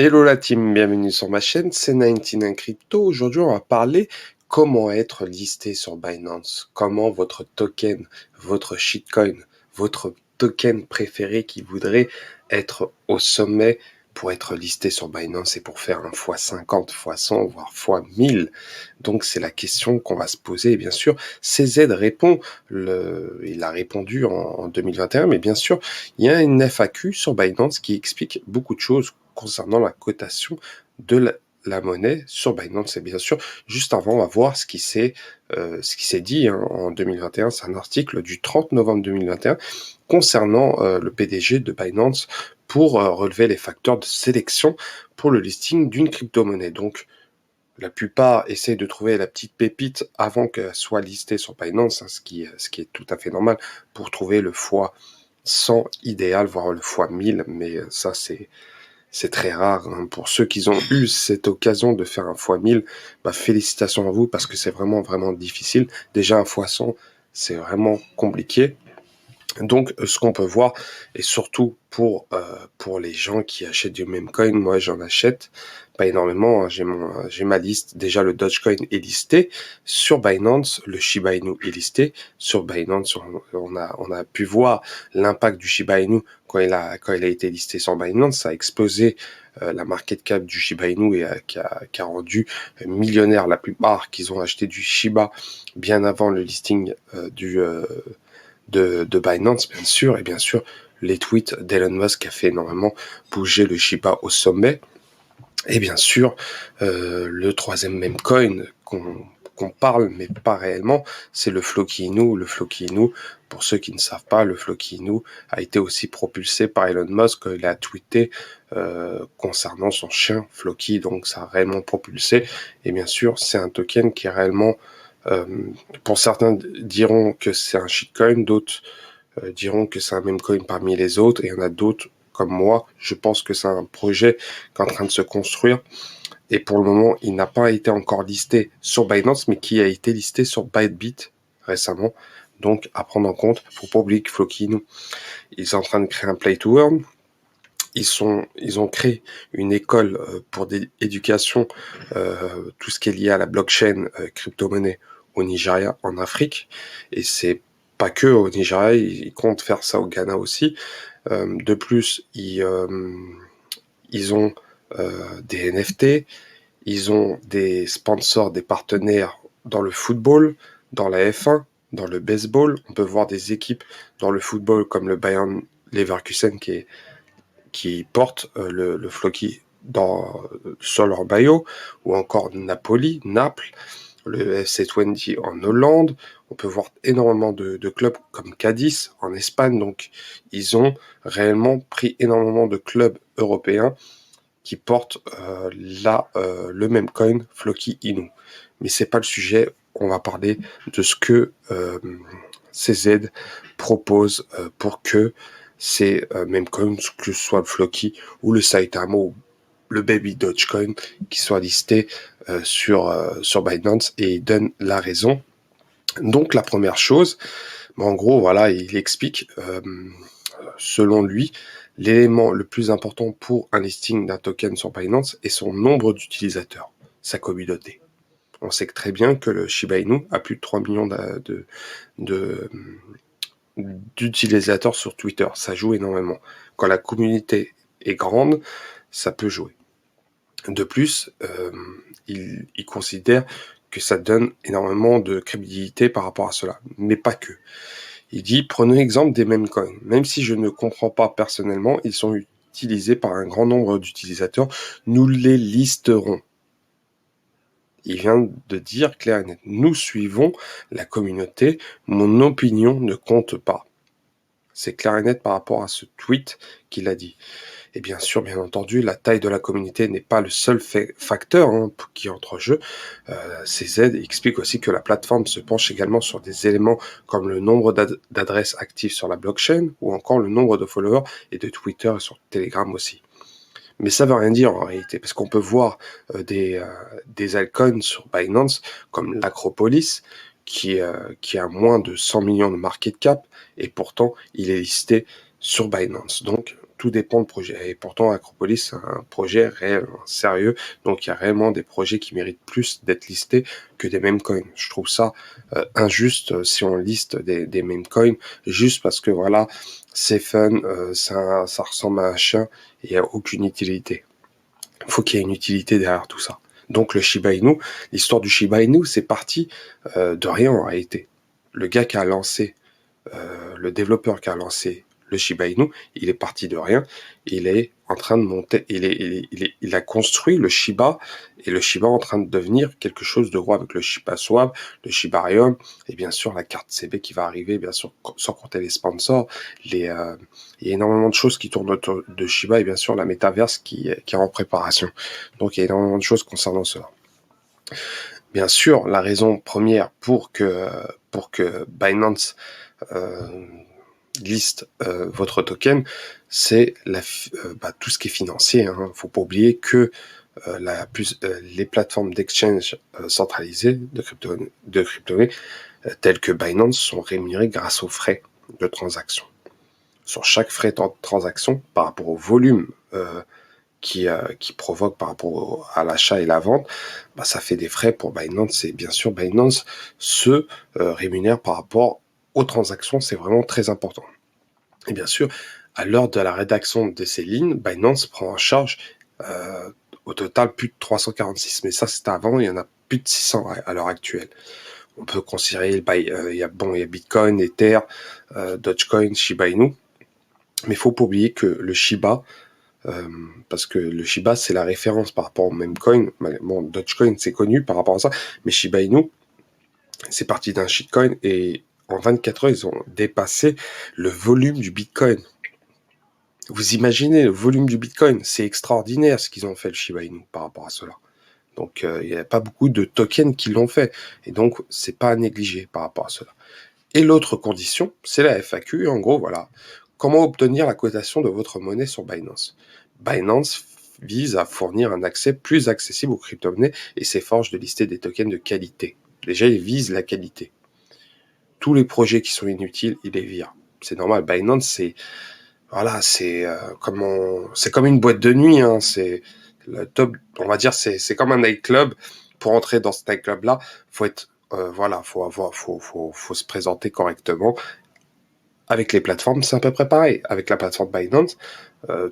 Hello la team, bienvenue sur ma chaîne, c'est 99 Crypto. Aujourd'hui, on va parler comment être listé sur Binance, comment votre token, votre shitcoin, votre token préféré qui voudrait être au sommet pour être listé sur Binance et pour faire un x50, x100, voire x1000. Donc c'est la question qu'on va se poser. Et bien sûr, CZ répond, il a répondu en 2021, mais bien sûr, il y a une FAQ sur Binance qui explique beaucoup de choses concernant la cotation de la monnaie sur Binance. Et bien sûr, juste avant, on va voir ce qui s'est dit en 2021. C'est un article du 30 novembre 2021 concernant le PDG de Binance pour relever les facteurs de sélection pour le listing d'une crypto-monnaie. Donc, la plupart essayent de trouver la petite pépite avant qu'elle soit listée sur Binance, ce qui est tout à fait normal pour trouver le x100 idéal, voire le x1000, mais ça c'est très rare. Pour ceux qui ont eu cette occasion de faire un x1000, félicitations à vous parce que c'est vraiment difficile. Déjà un x100, c'est vraiment compliqué. Donc, ce qu'on peut voir, et surtout pour les gens qui achètent du meme coin, moi j'en achète pas énormément, j'ai ma liste. Déjà, le Dogecoin est listé sur Binance, le Shiba Inu est listé sur Binance. On a pu voir l'impact du Shiba Inu quand il a été listé sur Binance. Ça a explosé la market cap du Shiba Inu et qui a rendu millionnaire la plupart qui ont acheté du Shiba bien avant le listing de Binance, bien sûr, et bien sûr, les tweets d'Elon Musk a fait énormément bouger le Shiba au sommet. Et bien sûr, le troisième meme coin qu'on parle, mais pas réellement, c'est le Floki Inu. Le Floki Inu, pour ceux qui ne savent pas, le Floki Inu a été aussi propulsé par Elon Musk quand il a tweeté concernant son chien Floki, donc ça a réellement propulsé. Et bien sûr, c'est un token qui est réellement, pour certains diront que c'est un shitcoin, d'autres diront que c'est un meme coin parmi les autres, et il y en a d'autres comme moi, je pense que c'est un projet qui est en train de se construire. Et pour le moment, il n'a pas été encore listé sur Binance, mais qui a été listé sur Bytebit récemment. Donc, à prendre en compte. Faut pas oublier que Floki, ils sont en train de créer un play to earn. Ils ont créé une école pour des éducations, tout ce qui est lié à la blockchain, crypto-monnaie au Nigeria, en Afrique. Et c'est pas que au Nigeria, ils comptent faire ça au Ghana aussi. De plus, ils ont des NFT, ils ont des sponsors, des partenaires dans le football, dans la F1, dans le baseball. On peut voir des équipes dans le football comme le Bayern Leverkusen qui porte le Floki sur leur maillot, ou encore Napoli, Naples, le FC20 en Hollande. On peut voir énormément de clubs comme Cadiz en Espagne. Donc, ils ont réellement pris énormément de clubs européens qui portent le même coin, Floki Inu. Mais c'est pas le sujet. On va parler de ce que CZ propose pour que ces mêmes coins, que ce soit le Floki ou le Saitama ou le Baby Dogecoin, qui soient listés sur Binance, et il donne la raison. Donc la première chose, en gros, voilà, il explique, selon lui, l'élément le plus important pour un listing d'un token sur Binance est son nombre d'utilisateurs, sa communauté. On sait très bien que le Shiba Inu a plus de 3 millions d'utilisateurs sur Twitter. Ça joue énormément. Quand la communauté est grande, ça peut jouer. De plus, il considère que ça donne énormément de crédibilité par rapport à cela, mais pas que. Il dit, prenons l'exemple des meme coins. Même si je ne comprends pas personnellement, ils sont utilisés par un grand nombre d'utilisateurs. Nous les listerons. Il vient de dire clair et net. Nous suivons la communauté. Mon opinion ne compte pas. C'est clair et net par rapport à ce tweet qu'il a dit. Et bien sûr, bien entendu, la taille de la communauté n'est pas le seul facteur qui entre en jeu. CZ explique aussi que la plateforme se penche également sur des éléments comme le nombre d'adresses actives sur la blockchain, ou encore le nombre de followers, et de Twitter et sur Telegram aussi. Mais ça veut rien dire en réalité, parce qu'on peut voir des altcoins sur Binance, comme l'Acropolis, qui a moins de 100 millions de market cap, et pourtant il est listé sur Binance. Donc tout dépend du projet. Et pourtant, Acropolis, c'est un projet réel, sérieux. Donc, il y a réellement des projets qui méritent plus d'être listés que des meme coins. Je trouve ça injuste si on liste des meme coins juste parce que voilà, c'est fun, ça ressemble à un chien et il n'y a aucune utilité. Il faut qu'il y ait une utilité derrière tout ça. Donc le Shiba Inu, l'histoire du Shiba Inu, c'est parti de rien en réalité. Le gars qui a lancé, le développeur qui a lancé le Shiba Inu, il est parti de rien. Il est en train de monter, il a construit le Shiba, et le Shiba est en train de devenir quelque chose de gros avec le Shiba Swap, le Shibarium, et bien sûr la carte CB qui va arriver, bien sûr, sans compter les sponsors. Il y a énormément de choses qui tournent autour de Shiba, et bien sûr la métaverse qui est en préparation. Donc il y a énormément de choses concernant cela. Bien sûr, la raison première pour que Binance liste votre token, c'est tout ce qui est financier. Faut pas oublier que les plateformes d'exchange centralisées de crypto-monnaies telles que Binance sont rémunérées grâce aux frais de transaction. Sur chaque frais de transaction, par rapport au volume qui provoque par rapport à l'achat et la vente, ça fait des frais pour Binance, et bien sûr Binance se rémunère par rapport aux transactions. C'est vraiment très important. Et bien sûr, à l'heure de la rédaction de ces lignes, Binance prend en charge au total plus de 346. Mais ça, c'était avant, il y en a plus de 600 à l'heure actuelle. On peut considérer, il y a Bitcoin, Ether, Dogecoin, Shiba Inu. Mais il faut pas oublier que le Shiba, parce que le Shiba, c'est la référence par rapport au même coin. Bon, Dogecoin, c'est connu par rapport à ça, mais Shiba Inu, c'est parti d'un shitcoin, et en 24 heures, ils ont dépassé le volume du Bitcoin. Vous imaginez le volume du Bitcoin, c'est extraordinaire ce qu'ils ont fait le Shiba Inu par rapport à cela. Donc il n'y a pas beaucoup de tokens qui l'ont fait, et donc c'est pas à négliger par rapport à cela. Et l'autre condition, c'est la FAQ. En gros, voilà, comment obtenir la cotation de votre monnaie sur Binance. Binance vise à fournir un accès plus accessible aux crypto-monnaies et s'efforce de lister des tokens de qualité. Déjà, il vise la qualité. Tous les projets qui sont inutiles, il les vire. C'est normal. Binance, c'est comme une boîte de nuit. C'est le top. On va dire, c'est comme un nightclub. Pour entrer dans ce nightclub-là, faut être faut se présenter correctement. Avec les plateformes, c'est à peu près pareil. Avec la plateforme Binance,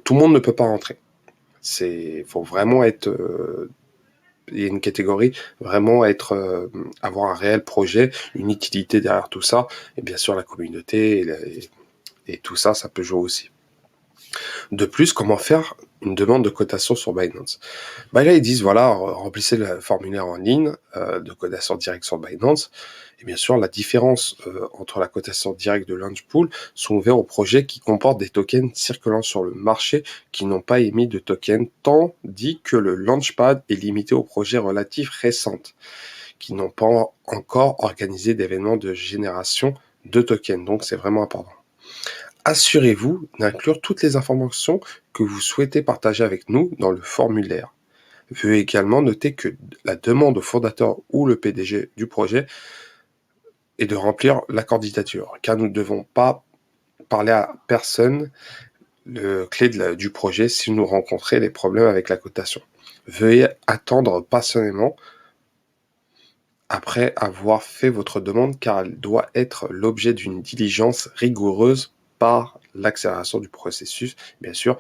tout le monde ne peut pas rentrer. Faut vraiment être il y a une catégorie, vraiment avoir un réel projet, une utilité derrière tout ça, et bien sûr la communauté et tout ça, ça peut jouer aussi. De plus, comment faire une demande de cotation sur Binance? Là, ils disent, voilà, remplissez le formulaire en ligne de cotation directe sur Binance. Et bien sûr, la différence entre la cotation directe de Launchpool sont ouverts aux projets qui comportent des tokens circulant sur le marché qui n'ont pas émis de tokens, tandis que le Launchpad est limité aux projets relatifs récentes qui n'ont pas encore organisé d'événements de génération de tokens. Donc, c'est vraiment important. Assurez-vous d'inclure toutes les informations que vous souhaitez partager avec nous dans le formulaire. Veuillez également noter que la demande au fondateur ou le PDG du projet est de remplir la candidature, car nous ne devons pas parler à personne le clé du projet si nous rencontrons des problèmes avec la cotation. Veuillez attendre patiemment après avoir fait votre demande, car elle doit être l'objet d'une diligence rigoureuse par l'accélération du processus. Bien sûr,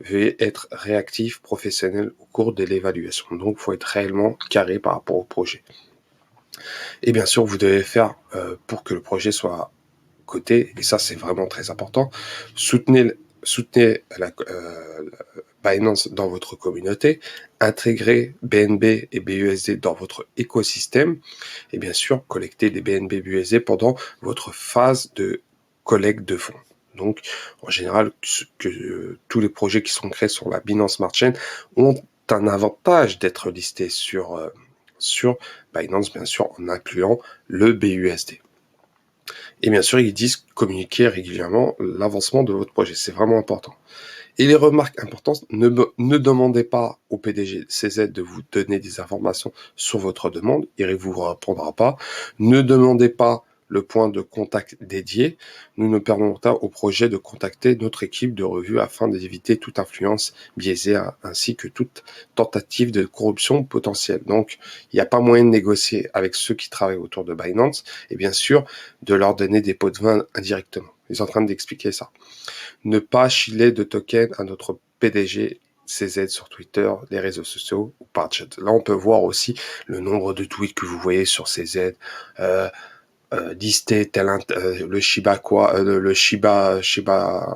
veuillez être réactif, professionnel au cours de l'évaluation. Donc, il faut être réellement carré par rapport au projet. Et bien sûr, vous devez faire pour que le projet soit coté, et ça, c'est vraiment très important. Soutenez la Binance dans votre communauté, intégrez BNB et BUSD dans votre écosystème, et bien sûr, collectez des BNB BUSD pendant votre phase de collecte de fonds. Donc, en général, tous les projets qui sont créés sur la Binance Smart Chain ont un avantage d'être listés sur Binance, bien sûr, en incluant le BUSD. Et bien sûr, ils disent communiquer régulièrement l'avancement de votre projet. C'est vraiment important. Et les remarques importantes, ne demandez pas au PDG CZ de vous donner des informations sur votre demande. Il ne vous répondra pas. Ne demandez pas le point de contact dédié nous permettra au projet de contacter notre équipe de revue afin d'éviter toute influence biaisée ainsi que toute tentative de corruption potentielle. Donc, il n'y a pas moyen de négocier avec ceux qui travaillent autour de Binance et bien sûr de leur donner des pots de vin indirectement. Ils sont en train d'expliquer ça. Ne pas chiler de tokens à notre PDG CZ sur Twitter, les réseaux sociaux ou par chat. Là, on peut voir aussi le nombre de tweets que vous voyez sur CZ. Listé le Shiba quoi, le Shiba,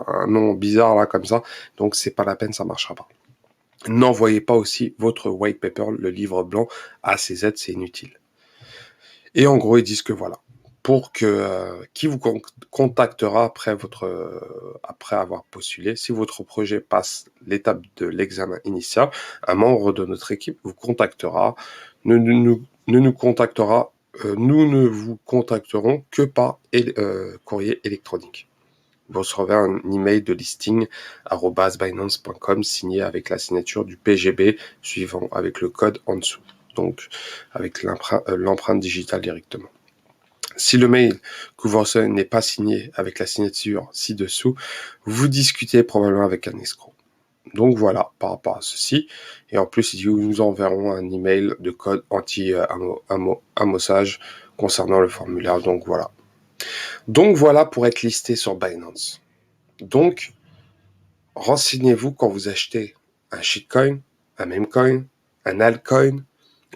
un nom bizarre là comme ça. Donc c'est pas la peine, ça marchera pas. N'envoyez pas aussi votre white paper, le livre blanc, à CZ, c'est inutile. Et en gros, ils disent que voilà, pour que qui vous contactera après avoir postulé, si votre projet passe l'étape de l'examen initial, un membre de notre équipe vous contactera, nous ne vous contacterons que par courrier électronique. Vous recevrez un email de listing @binance.com signé avec la signature du PGB suivant avec le code en dessous. Donc avec l'empreinte digitale directement. Si le mail que vous recevez n'est pas signé avec la signature ci-dessous, vous discutez probablement avec un escroc. Donc voilà, par rapport à ceci. Et en plus, ils nous enverront un email de code anti-amossage concernant le formulaire. Donc voilà pour être listé sur Binance. Donc, renseignez-vous quand vous achetez un shitcoin, un memecoin, un altcoin,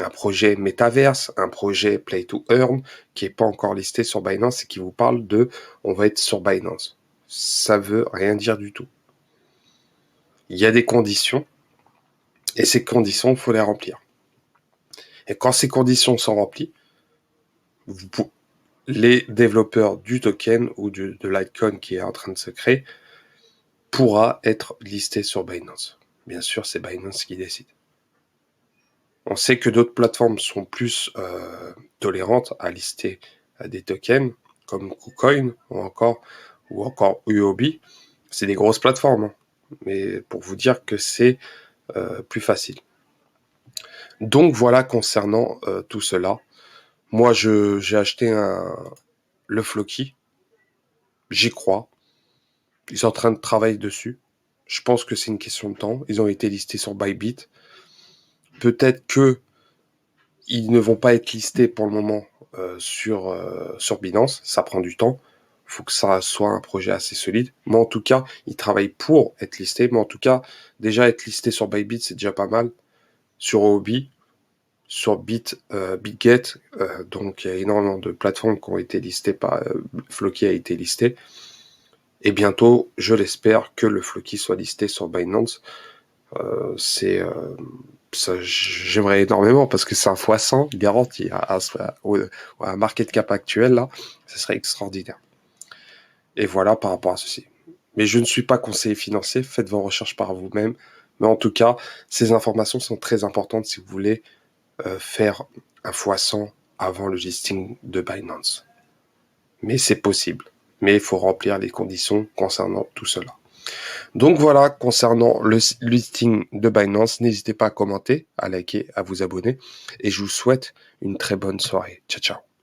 un projet Metaverse, un projet Play to Earn qui n'est pas encore listé sur Binance et qui vous parle de on va être sur Binance. Ça veut rien dire du tout. Il y a des conditions et ces conditions, il faut les remplir. Et quand ces conditions sont remplies, les développeurs du token ou de l'altcoin qui est en train de se créer pourra être listé sur Binance. Bien sûr, c'est Binance qui décide. On sait que d'autres plateformes sont plus tolérantes à lister des tokens comme KuCoin ou encore UOB. C'est des grosses plateformes, hein, mais pour vous dire que c'est plus facile. Donc voilà concernant tout cela. Moi, j'ai acheté le Floki. J'y crois. Ils sont en train de travailler dessus. Je pense que c'est une question de temps. Ils ont été listés sur Bybit. Peut-être que ils ne vont pas être listés pour le moment sur Binance. Ça prend du temps. Il faut que ça soit un projet assez solide. Mais en tout cas, ils travaillent pour être listés. Mais en tout cas, déjà être listé sur Bybit, c'est déjà pas mal. Sur Huobi, sur BitGet, donc il y a énormément de plateformes qui ont été listées Floki a été listé. Et bientôt, je l'espère, que le Floki soit listé sur Binance. J'aimerais énormément parce que c'est un x100 garanti à market cap actuel là, ce serait extraordinaire. Et voilà par rapport à ceci. Mais je ne suis pas conseiller financier, faites vos recherches par vous-même. Mais en tout cas, ces informations sont très importantes si vous voulez faire un x100 avant le listing de Binance. Mais c'est possible. Mais il faut remplir les conditions concernant tout cela. Donc voilà, concernant le listing de Binance, n'hésitez pas à commenter, à liker, à vous abonner. Et je vous souhaite une très bonne soirée. Ciao, ciao.